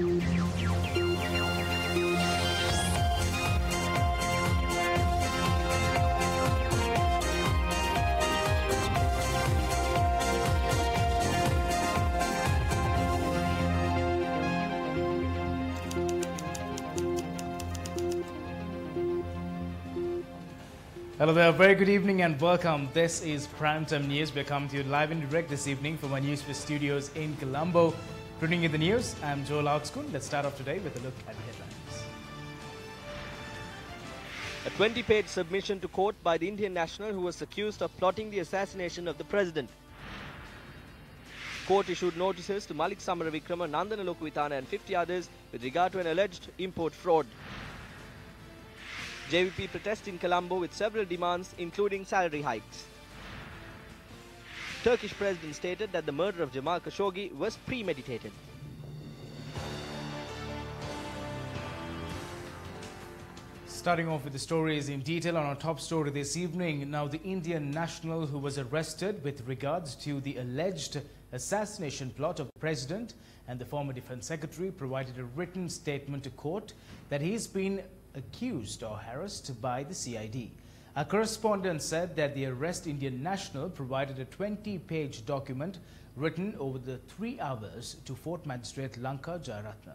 Hello there, very good evening and welcome. This is Primetime News. We're coming to you live and direct this evening from our Newsfirst studios in Colombo. Bringing you the news, I'm Joel Outskun. Let's start off today with a look at the headlines. A 20-page submission to court by the Indian national who was accused of plotting the assassination of the president. Court issued notices to Malik Samaravikrama, Nandana Lokavithana and 50 others with regard to an alleged import fraud. JVP protest in Colombo with several demands, including salary hikes. Turkish president stated that the murder of Jamal Khashoggi was premeditated. Starting off with the stories in detail on our top story this evening. Now, the Indian national who was arrested with regards to the alleged assassination plot of the president and the former defense secretary provided a written statement to court that he's been accused or harassed by the CID. A correspondent said that the arrest Indian national provided a 20-page document written over the 3 hours to Fort Magistrate Lanka Jayaratna.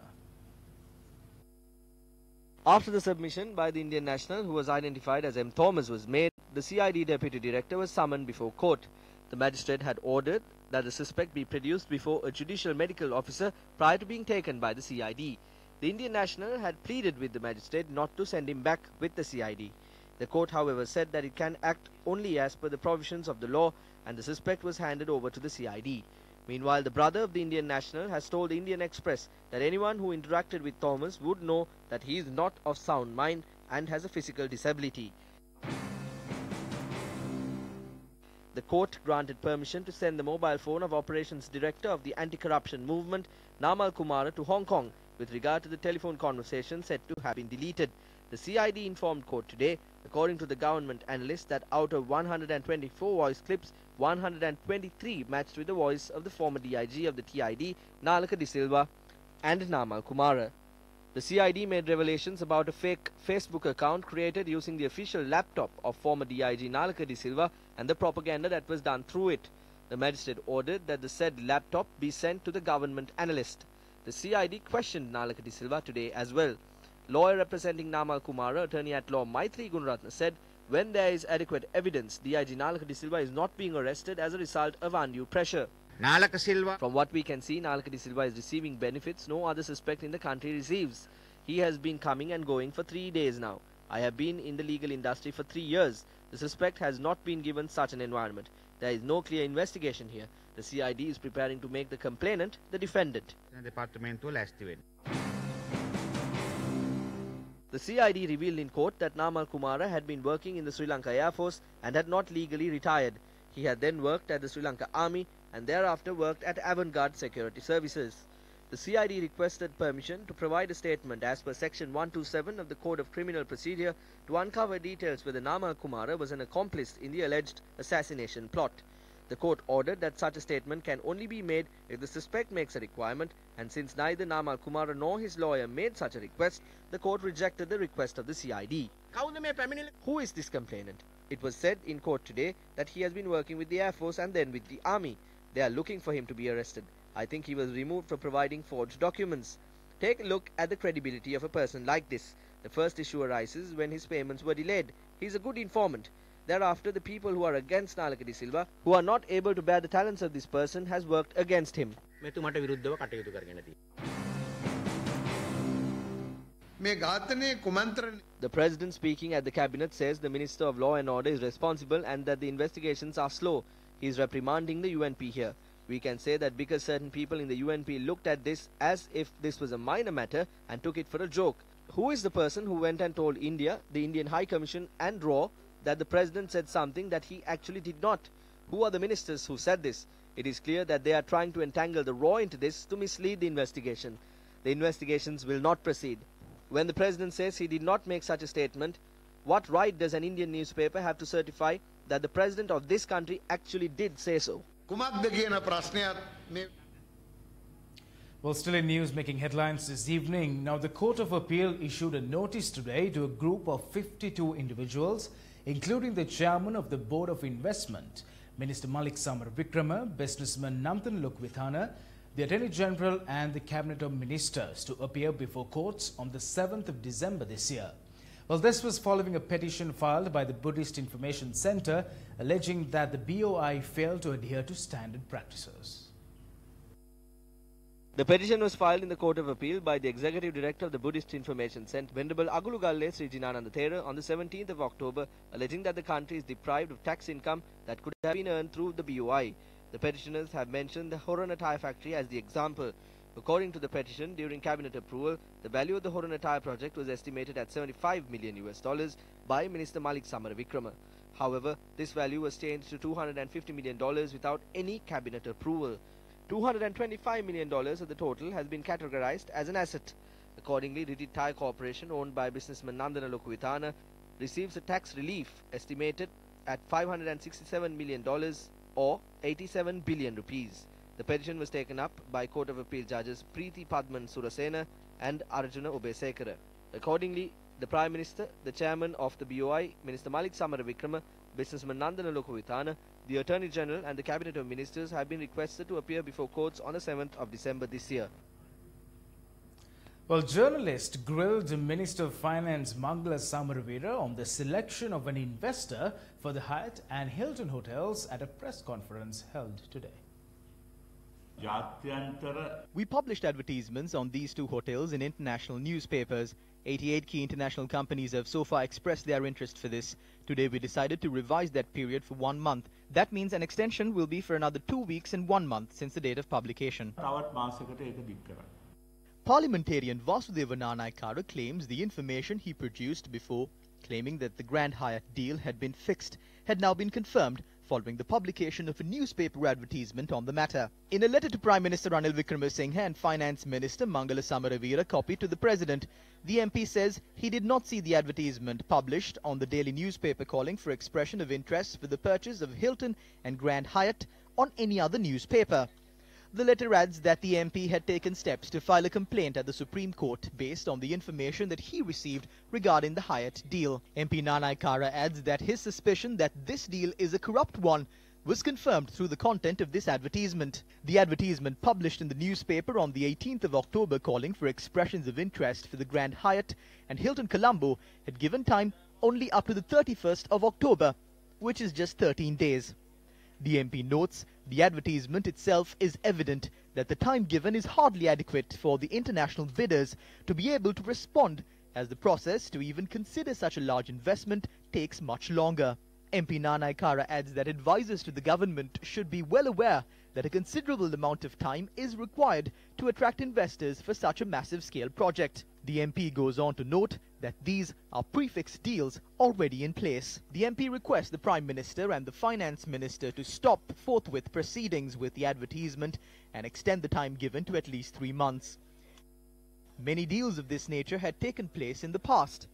After the submission by the Indian national who was identified as M. Thomas was made, the CID deputy director was summoned before court. The magistrate had ordered that the suspect be produced before a judicial medical officer prior to being taken by the CID. The Indian national had pleaded with the magistrate not to send him back with the CID. The court, however, said that it can act only as per the provisions of the law, and the suspect was handed over to the CID. Meanwhile, the brother of the Indian national has told the Indian Express that anyone who interacted with Thomas would know that he is not of sound mind and has a physical disability. The court granted permission to send the mobile phone of Operations Director of the Anti-Corruption Movement, Namal Kumara, to Hong Kong with regard to the telephone conversation said to have been deleted. The CID informed court today, according to the government analyst, that out of 124 voice clips, 123 matched with the voice of the former DIG of the TID, Nalaka De Silva, and Namal Kumara. The CID made revelations about a fake Facebook account created using the official laptop of former DIG Nalaka De Silva and the propaganda that was done through it. The magistrate ordered that the said laptop be sent to the government analyst. The CID questioned Nalaka De Silva today as well. Lawyer representing Namal Kumara, attorney at law Maitri Gunaratna, said when there is adequate evidence, DIG Nalaka De Silva is not being arrested as a result of undue pressure. Nalaka Silva. From what we can see, Nalaka De Silva is receiving benefits no other suspect in the country receives. He has been coming and going for 3 days now. I have been in the legal industry for 3 years. The suspect has not been given such an environment. There is no clear investigation here. The CID is preparing to make the complainant the defendant. The CID revealed in court that Namal Kumara had been working in the Sri Lanka Air Force and had not legally retired. He had then worked at the Sri Lanka Army and thereafter worked at Avantgarde Security Services. The CID requested permission to provide a statement as per Section 127 of the Code of Criminal Procedure to uncover details whether Namal Kumara was an accomplice in the alleged assassination plot. The court ordered that such a statement can only be made if the suspect makes a requirement, and since neither Namal Kumara nor his lawyer made such a request, the court rejected the request of the CID. Who is this complainant? It was said in court today that he has been working with the Air Force and then with the Army. They are looking for him to be arrested. I think he was removed for providing forged documents. Take a look at the credibility of a person like this. The first issue arises when his payments were delayed. He is a good informant. Thereafter, the people who are against Nalaka De Silva, who are not able to bear the talents of this person, has worked against him. The President speaking at the Cabinet says the Minister of Law and Order is responsible and that the investigations are slow. He is reprimanding the UNP here. We can say that because certain people in the UNP looked at this as if this was a minor matter and took it for a joke. Who is the person who went and told India, the Indian High Commission and RAW that the President said something that he actually did not? Who are the ministers who said this? It is clear that they are trying to entangle the RAW into this to mislead the investigation. The investigations will not proceed. When the President says he did not make such a statement, what right does an Indian newspaper have to certify that the President of this country actually did say so? Well, Well, still in news making headlines this evening. Now, the Court of Appeal issued a notice today to a group of 52 individuals, including the chairman of the Board of Investment, Minister Malik Samar Vikrama, businessman Nandan Lokwithana, the Attorney General and the Cabinet of Ministers to appear before courts on the 7th of December this year. Well, this was following a petition filed by the Buddhist Information Center alleging that the BOI failed to adhere to standard practices. The petition was filed in the Court of Appeal by the Executive Director of the Buddhist Information Center, Venerable Agulugalle Sri Jinananda Thera, on the 17th of October, alleging that the country is deprived of tax income that could have been earned through the BOI. The petitioners have mentioned the Horana Tyre Factory as the example. According to the petition, during cabinet approval, the value of the Horana Tyre project was estimated at $75 million by Minister Malik Samar Vikrama. However, this value was changed to $250 million without any cabinet approval. $225 million of the total has been categorized as an asset. Accordingly, Riti Tyre Corporation, owned by businessman Nandan Lokwithana, receives a tax relief estimated at $567 million or 87 billion rupees. The petition was taken up by Court of Appeal judges Preeti Padman Surasena and Arjuna Ubesekara. Accordingly, the Prime Minister, the Chairman of the BOI, Minister Malik Samar Vikrama, businessman Nandan Lokwithana, the Attorney General and the Cabinet of Ministers have been requested to appear before courts on the 7th of December this year. Well, journalists grilled Minister of Finance Mangala Samaravira on the selection of an investor for the Hyatt and Hilton hotels at a press conference held today. We published advertisements on these two hotels in international newspapers. 88 key international companies have so far expressed their interest for this. Today we decided to revise that period for 1 month. That means an extension will be for another 2 weeks and 1 month since the date of publication. Parliamentarian Vasudeva Nanaikara claims the information he produced before, claiming that the Grand Hyatt deal had been fixed, had now been confirmed following the publication of a newspaper advertisement on the matter. In a letter to Prime Minister Ranil Wickremesinghe and Finance Minister Mangala Samaravira copied to the President, the MP says he did not see the advertisement published on the daily newspaper calling for expression of interest for the purchase of Hilton and Grand Hyatt on any other newspaper. The letter adds that the MP had taken steps to file a complaint at the Supreme Court based on the information that he received regarding the Hyatt deal. MP Nanaikara adds that his suspicion that this deal is a corrupt one was confirmed through the content of this advertisement. The advertisement published in the newspaper on the 18th of October calling for expressions of interest for the Grand Hyatt and Hilton Colombo had given time only up to the 31st of October, which is just 13 days. The MP notes the advertisement itself is evident that the time given is hardly adequate for the international bidders to be able to respond, as the process to even consider such a large investment takes much longer. MP Nanaikara adds that advisors to the government should be well aware that a considerable amount of time is required to attract investors for such a massive scale project. The MP goes on to note that these are prefix deals already in place. The MP requests the Prime Minister and the Finance Minister to stop forthwith proceedings with the advertisement and extend the time given to at least 3 months. Many deals of this nature had taken place in the past.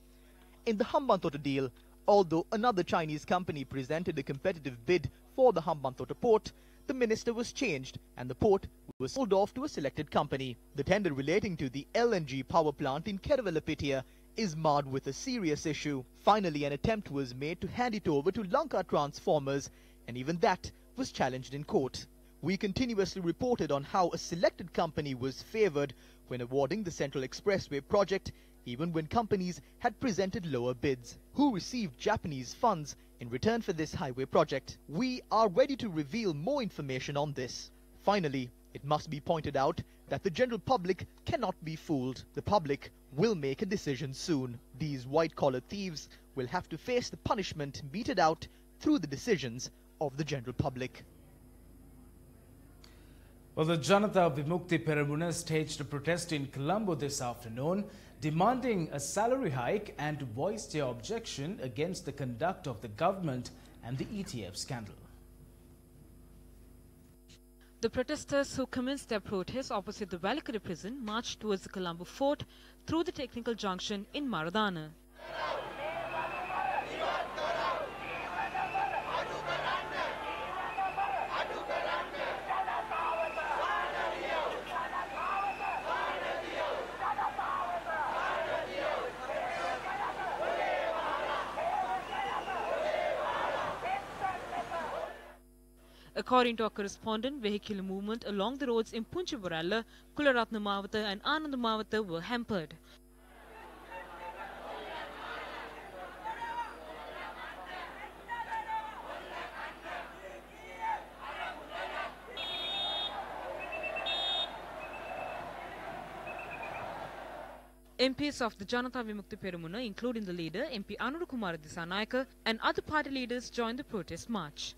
In the Hambantota deal, although another Chinese company presented a competitive bid for the Hambantota port, the minister was changed and the port was sold off to a selected company. The tender relating to the LNG power plant in Keravalapitia is marred with a serious issue. Finally, an attempt was made to hand it over to Lanka Transformers, and even that was challenged in court. We continuously reported on how a selected company was favoured when awarding the Central Expressway project, even when companies had presented lower bids. Who received Japanese funds in return for this highway project? We are ready to reveal more information on this. Finally, it must be pointed out that the general public cannot be fooled. The public will make a decision soon. These white-collar thieves will have to face the punishment meted out through the decisions of the general public. Well, the Janata Vimukti Peramuna staged a protest in Colombo this afternoon, demanding a salary hike and to voice their objection against the conduct of the government and the ETF scandal. The protesters who commenced their protest opposite the Valakari prison marched towards the Colombo fort through the technical junction in Maradana. According to our correspondent, vehicular movement along the roads in Punchavaralla, Kularatna Mawatha and Anand Mawatha were hampered. MPs of the Janata Vimukti Peramuna, including the leader, MP Anuruddha Kumara Dissanayake, and other party leaders joined the protest march.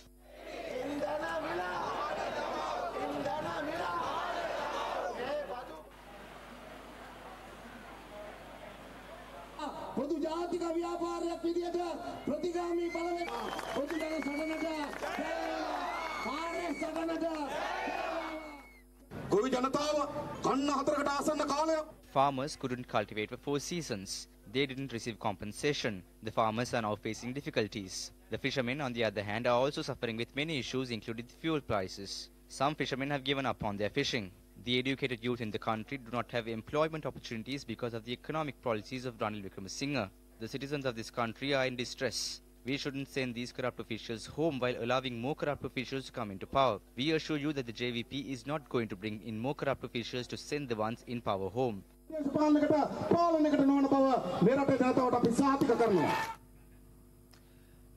Farmers couldn't cultivate for 4 seasons. They didn't receive compensation. The farmers are now facing difficulties. The fishermen, on the other hand, are also suffering with many issues, including fuel prices. Some fishermen have given up on their fishing. The educated youth in the country do not have employment opportunities because of the economic policies of Ranil Wickremesinghe. The citizens of this country are in distress. We shouldn't send these corrupt officials home while allowing more corrupt officials to come into power. We assure you that the JVP is not going to bring in more corrupt officials to send the ones in power home.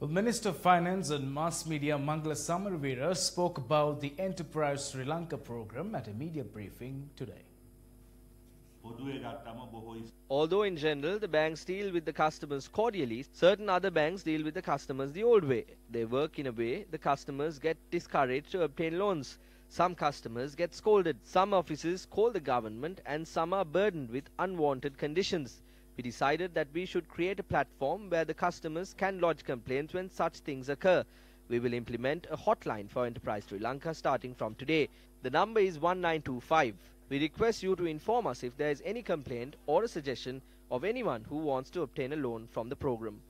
Minister of Finance and Mass Media Mangala Samarveera spoke about the Enterprise Sri Lanka program at a media briefing today. Although in general the banks deal with the customers cordially, certain other banks deal with the customers the old way. They work in a way the customers get discouraged to obtain loans. Some customers get scolded, some offices call the government, and some are burdened with unwanted conditions. We decided that we should create a platform where the customers can lodge complaints when such things occur. We will implement a hotline for Enterprise Sri Lanka starting from today. The number is 1925. We request you to inform us if there is any complaint or a suggestion of anyone who wants to obtain a loan from the program.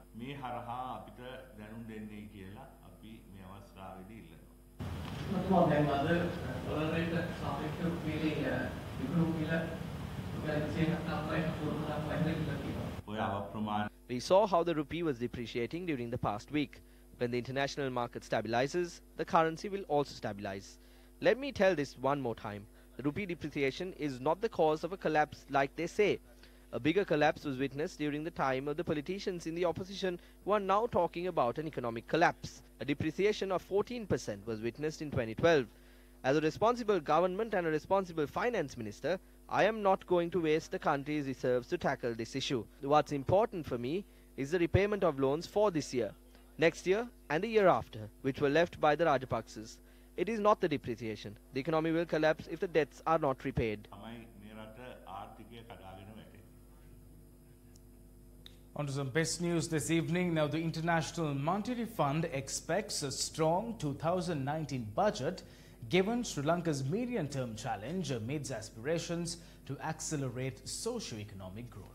We saw how the rupee was depreciating during the past week. When the international market stabilizes, the currency will also stabilize. Let me tell this one more time. The rupee depreciation is not the cause of a collapse like they say. A bigger collapse was witnessed during the time of the politicians in the opposition who are now talking about an economic collapse. A depreciation of 14% was witnessed in 2012. As a responsible government and a responsible finance minister, I am not going to waste the country's reserves to tackle this issue. What's important for me is the repayment of loans for this year, next year and the year after, which were left by the Rajapaksas. It is not the depreciation. The economy will collapse if the debts are not repaid. On to some best news this evening. Now, the International Monetary Fund expects a strong 2019 budget given Sri Lanka's medium-term challenge amidst aspirations to accelerate socio-economic growth.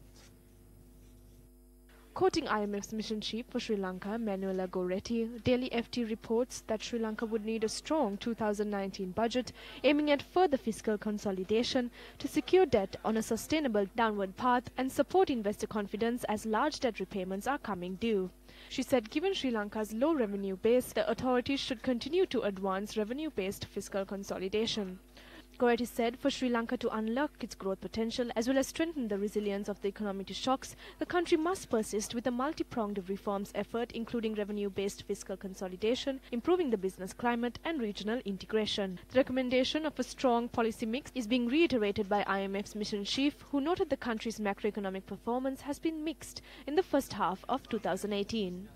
Quoting IMF's mission chief for Sri Lanka, Manuela Goretti, Daily FT reports that Sri Lanka would need a strong 2019 budget aiming at further fiscal consolidation to secure debt on a sustainable downward path and support investor confidence as large debt repayments are coming due. She said given Sri Lanka's low revenue base, the authorities should continue to advance revenue-based fiscal consolidation. Goretti said for Sri Lanka to unlock its growth potential as well as strengthen the resilience of the economy to shocks, the country must persist with a multi-pronged reforms effort including revenue-based fiscal consolidation, improving the business climate and regional integration. The recommendation of a strong policy mix is being reiterated by IMF's mission chief, who noted the country's macroeconomic performance has been mixed in the first half of 2018.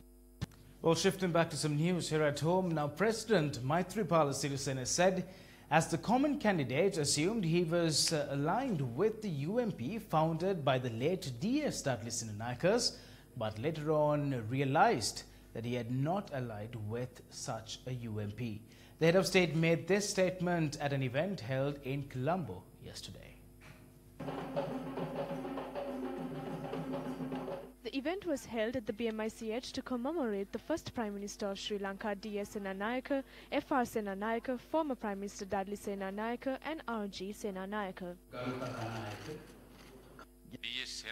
Well, shifting back to some news here at home. Now, President Maithripala Sirisena said as the common candidate assumed he was aligned with the UMP founded by the late D.S. Dudley Senanayake, but later on realized that he had not allied with such a UMP. The head of state made this statement at an event held in Colombo yesterday. The event was held at the BMICH to commemorate the first Prime Minister of Sri Lanka, D.S. Senanayake, F.R. Senanayake, former Prime Minister Dudley Senanayake and R.G. Senanayake. DS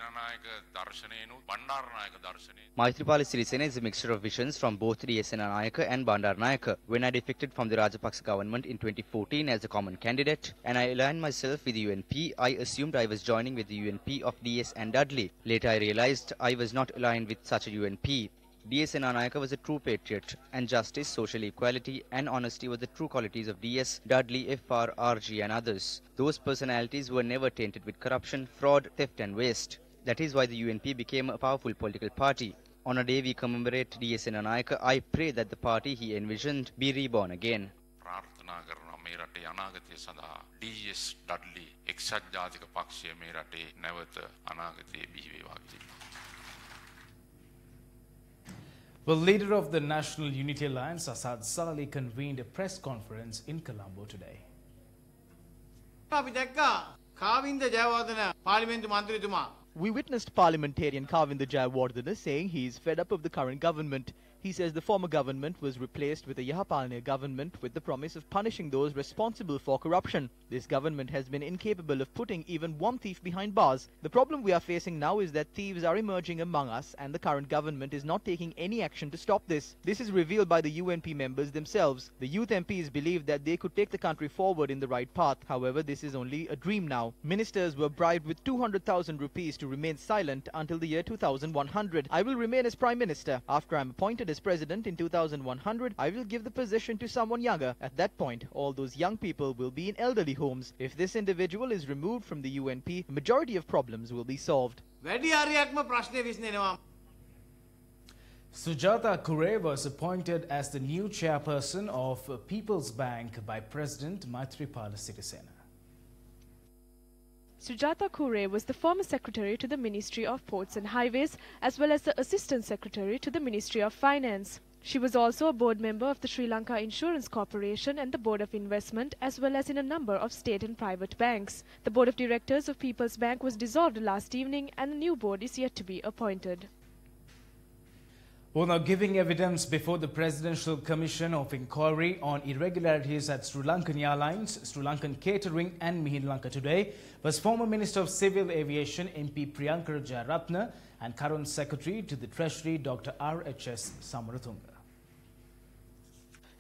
Maithripala Sirisena is a mixture of visions from both DS Senanayaka and Bandaranaike. When I defected from the Rajapaksa government in 2014 as a common candidate and I aligned myself with the UNP, I assumed I was joining with the UNP of DS and Dudley. Later I realized I was not aligned with such a UNP. DS Senanayaka was a true patriot, and justice, social equality and honesty were the true qualities of DS, Dudley, FR, RG and others. Those personalities were never tainted with corruption, fraud, theft and waste. That is why the UNP became a powerful political party. On a day we commemorate DS Senanayaka, I pray that the party he envisioned be reborn again. DS Dudley, එක්සත් ජාතික පක්ෂය මේ රටේ නැවත අනාගතයේ බිහි වේවා කියලා. Well, leader of the National Unity Alliance, Asad Saleh, convened a press conference in Colombo today. We witnessed parliamentarian Kavinda Jayawardena saying he is fed up of the current government. He says the former government was replaced with a Yahapalne government with the promise of punishing those responsible for corruption. This government has been incapable of putting even one thief behind bars. The problem we are facing now is that thieves are emerging among us and the current government is not taking any action to stop this. This is revealed by the UNP members themselves. The youth MPs believed that they could take the country forward in the right path. However, this is only a dream now. Ministers were bribed with 200,000 rupees to remain silent until the year 2100. I will remain as Prime Minister. After I am appointed as President in 2100, I will give the position to someone younger. At that point, all those young people will be in elderly homes. If this individual is removed from the UNP, the majority of problems will be solved. Sujata Kure was appointed as the new chairperson of People's Bank by President Maithripala Sirisena. Sujata Kure was the former secretary to the Ministry of Ports and Highways as well as the assistant secretary to the Ministry of Finance. She was also a board member of the Sri Lanka Insurance Corporation and the Board of Investment as well as in a number of state and private banks. The board of directors of People's Bank was dissolved last evening and a new board is yet to be appointed. Well, now giving evidence before the Presidential Commission of Inquiry on irregularities at Sri Lankan Airlines, Sri Lankan Catering and Mihin Lanka today was former Minister of Civil Aviation MP Priyanka Jayaratne and current Secretary to the Treasury Dr. R.H.S. Samarathunga.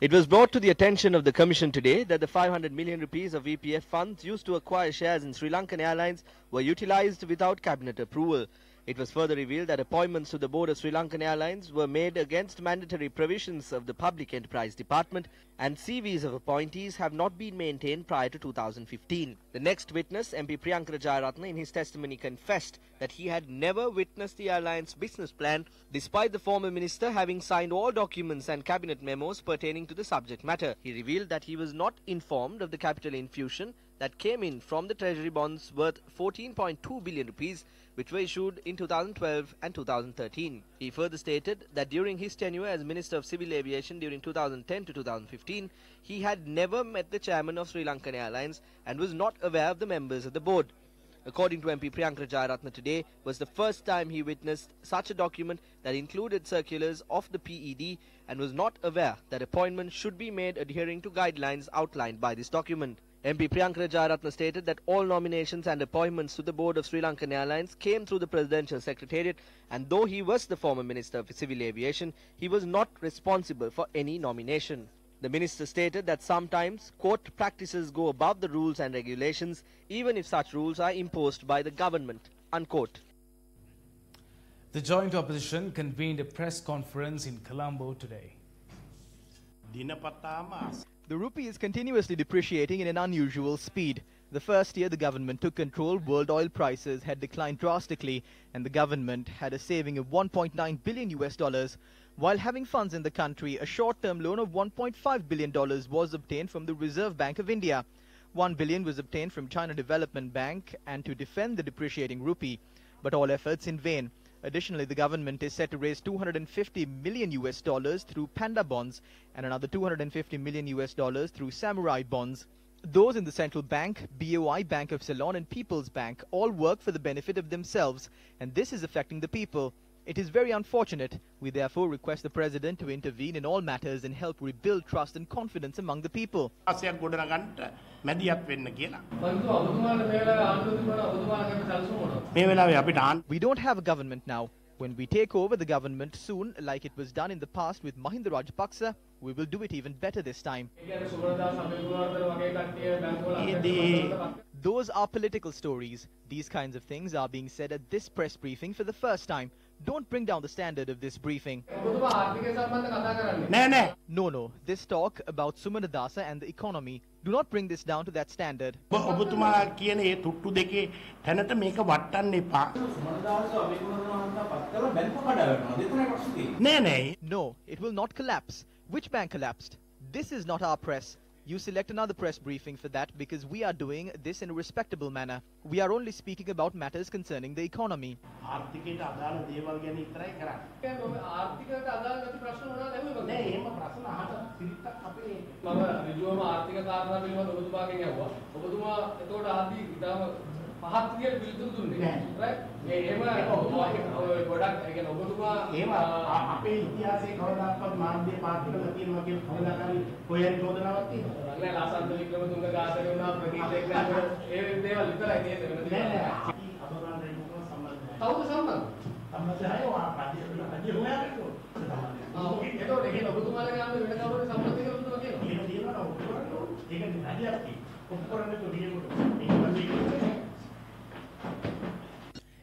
It was brought to the attention of the Commission today that the 500 million rupees of EPF funds used to acquire shares in Sri Lankan Airlines were utilized without cabinet approval. It was further revealed that appointments to the board of Sri Lankan Airlines were made against mandatory provisions of the Public Enterprise Department and CVs of appointees have not been maintained prior to 2015. The next witness, MP Priyanka Jayaratne, in his testimony confessed that he had never witnessed the airline's business plan despite the former minister having signed all documents and cabinet memos pertaining to the subject matter. He revealed that he was not informed of the capital infusion that came in from the treasury bonds worth 14.2 billion rupees which were issued in 2012 and 2013. He further stated that during his tenure as Minister of Civil Aviation during 2010 to 2015, he had never met the chairman of Sri Lankan Airlines and was not aware of the members of the board. According to MP Priyanka Jayaratne, today was the first time he witnessed such a document that included circulars of the PED and was not aware that appointments should be made adhering to guidelines outlined by this document. MP Priyanka Jayaratne stated that all nominations and appointments to the board of Sri Lankan Airlines came through the Presidential Secretariat, and though he was the former Minister of Civil Aviation, he was not responsible for any nomination. The minister stated that sometimes court practices go above the rules and regulations, even if such rules are imposed by the government. Unquote. The joint opposition convened a press conference in Colombo today. The rupee is continuously depreciating in an unusual speed. The first year the government took control, world oil prices had declined drastically and the government had a saving of $1.9 billion. While having funds in the country, a short-term loan of $1.5 billion was obtained from the Reserve Bank of India. $1 billion was obtained from China Development Bank and to defend the depreciating rupee, but all efforts in vain. Additionally, the government is set to raise $250 million through Panda bonds and another $250 million through Samurai bonds. Those in the Central Bank, BOI, Bank of Ceylon and People's Bank all work for the benefit of themselves, and this is affecting the people. It is very unfortunate. We therefore request the President to intervene in all matters and help rebuild trust and confidence among the people. මේ වෙලාවේ අපිට We don't have a government now. When we take over the government soon, like it was done in the past with Mahinda Rajapaksa, we will do it even better this time. Those are political stories. These kinds of things are being said at this press briefing for the first time. Don't bring down the standard of this briefing. නෑ නෑ No. This talk about Sumana Dasa and the economy, do not bring this down to that standard. ඔබතුමා කියන ඒ තුට්ටු දෙකේ තැනට මේක වටන්න එපා. නෑ නෑ No, it will not collapse. Which bank collapsed? This is not our press. You select another press briefing for that because we are doing this in a respectable manner. We are only speaking about matters concerning the economy. ආර්ථිකයට අදාළ දේවල් ගැන විතරයි කරන්නේ. ආර්ථිකයට අදාළ නැති ප්‍රශ්න මොනවද ඇහුවේ? නෑ එහෙම ප්‍රශ්න අහන්න පිළිත්තක් අපේ මම ඍජුවම ආර්ථික කාරණා පිළිබඳව ඔබතුමාගෙන් ඇහුවා. ඔබතුමා එතකොට ආදී ඉතාලම පහත් විදියට පිළිතුරු දුන්නේ. right? මේ එහෙම ගොඩක් ඒ කියන්නේ ඔබතුමා එහෙම අපේ ඉතිහාසයේ කවදාකවත් මාධ්‍ය පාර්ශ්වවල තියෙනවා කියන කවදාකරි කොහෙන් චෝදනාවක් තියෙනවා. නෑ ලාසන්ත වික්‍රමතුංග ඝාතනය වුණා ප්‍රතික්ෂේප කරනවා. ඒ දේවල් විතරයි තියෙන්නේ වෙන දේවල් නෑ. අබරාන් රේමුකම සම්බන්ධයි. කවුද සම්බන්ධ? සම්බන්ධයි රාජ්‍ය හොයාගන්න ඕන. එතකොට ඒ ඔබතුමාලගේ ආම වෙන කවුරුද සම්බන්ධ කියලා ඔබතුමා කියනවා. එහෙම තියෙනවා ඔක්කොම ඒක රාජ්‍යයක් ඔක්කොම දෙවියන්ට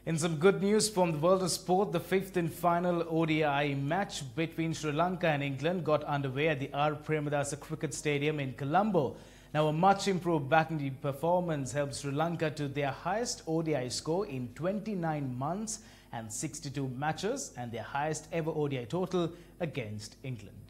In some good news from the world of sport, the fifth and final ODI match between Sri Lanka and England got underway at the R. Premadasa Cricket Stadium in Colombo. Now, a much improved batting performance helped Sri Lanka to their highest ODI score in 29 months and 62 matches, and their highest ever ODI total against England.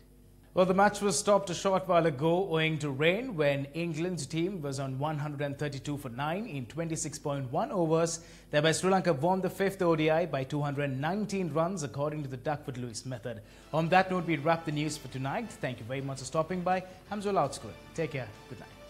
Well, the match was stopped a short while ago owing to rain when England's team was on 132 for 9 in 26.1 overs. Thereby, Sri Lanka won the fifth ODI by 219 runs according to the Duckworth-Lewis method. On that note, we wrap the news for tonight. Thank you very much for stopping by. I'm Zola Outscreen. Take care. Good night.